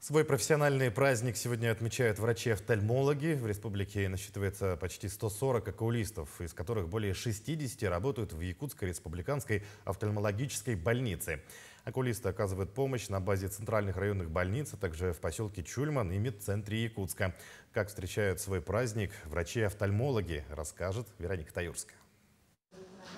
Свой профессиональный праздник сегодня отмечают врачи-офтальмологи. В республике насчитывается почти 140 окулистов, из которых более 60 работают в Якутской республиканской офтальмологической больнице. Окулисты оказывают помощь на базе центральных районных больниц, а также в поселке Чульман и медцентре Якутска. Как встречают свой праздник врачи-офтальмологи, расскажет Вероника Таюрская.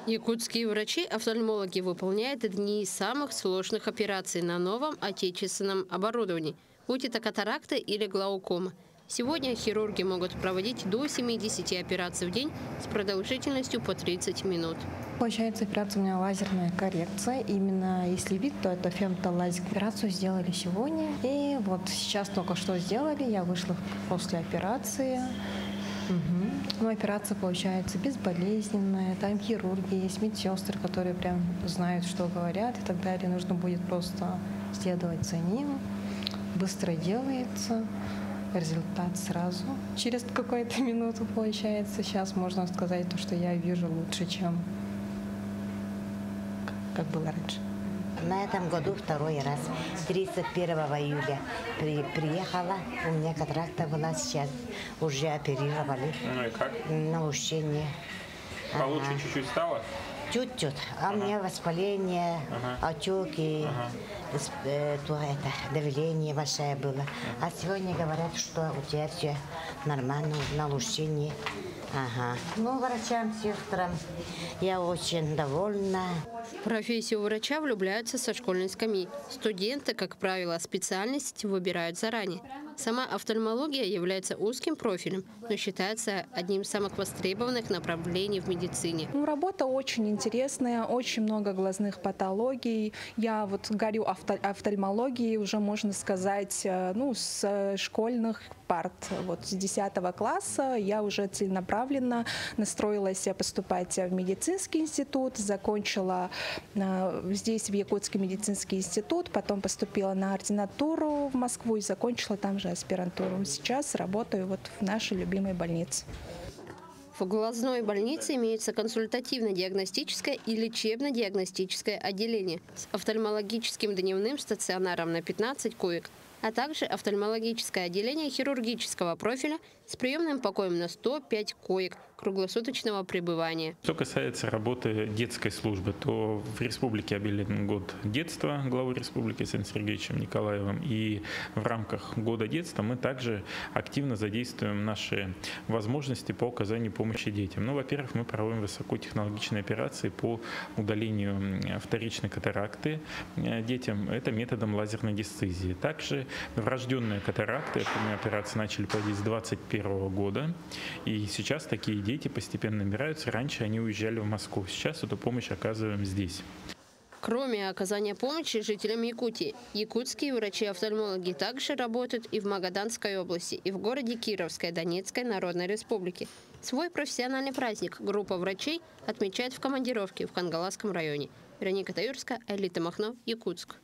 Якутские врачи-офтальмологи выполняют дни самых сложных операций на новом отечественном оборудовании, будь это катаракта или глаукома. Сегодня хирурги могут проводить до 70 операций в день с продолжительностью по 30 минут. Получается, операция у меня лазерная коррекция. Именно если вид, то это фемтолазик. Операцию сделали сегодня. И вот сейчас только что сделали. Я вышла после операции. Но операция получается безболезненная. Там хирурги есть, медсестры, которые прям знают, что говорят и так далее. Нужно будет просто следовать за ним. Быстро делается. Результат сразу. Через какую-то минуту получается. Сейчас можно сказать, что я вижу лучше, чем как было раньше. На этом году второй раз. 31 июля приехала. У меня катаракта была, сейчас уже оперировали. Ну и как? Наущение. Получше чуть-чуть стало? Чуть-чуть. А у меня воспаление, отеки, давление большое было. А сегодня говорят, что у тебя все нормально, налучение. Ну, врачам, сестрам я очень довольна. В профессию врача влюбляются со школьной скамьи. Студенты, как правило, специальность выбирают заранее. Сама офтальмология является узким профилем, но считается одним из самых востребованных направлений в медицине. Работа очень интересная, очень много глазных патологий. Я вот горю офтальмологией уже, можно сказать, с школьных парт. Вот с 10 класса я уже целенаправленно настроилась поступать в медицинский институт, закончила здесь в Якутский медицинский институт, потом поступила на ординатуру в Москву и закончила там же аспирантуру. Сейчас работаю вот в нашей любимой больнице. В глазной больнице имеется консультативно-диагностическое и лечебно-диагностическое отделение с офтальмологическим дневным стационаром на 15 коек, а также офтальмологическое отделение хирургического профиля с приемным покоем на 105 коек круглосуточного пребывания. Что касается работы детской службы, то в республике объявлен год детства главой республики Александром Сергеевичем Николаевым. И в рамках года детства мы также активно задействуем наши возможности по оказанию помощи детям. Ну, во-первых, мы проводим высокотехнологичные операции по удалению вторичной катаракты детям. Это методом лазерной дисцизии. Также врожденные катаракты, это мы операции начали проводить с 2021 года. И сейчас такие дети постепенно набираются. Раньше они уезжали в Москву. Сейчас эту помощь оказываем здесь. Кроме оказания помощи жителям Якутии, якутские врачи-офтальмологи также работают и в Магаданской области, и в городе Кировской Донецкой Народной Республике. Свой профессиональный праздник группа врачей отмечает в командировке в Кангаласском районе. Вероника Таюрская, Элита Махно, Якутск.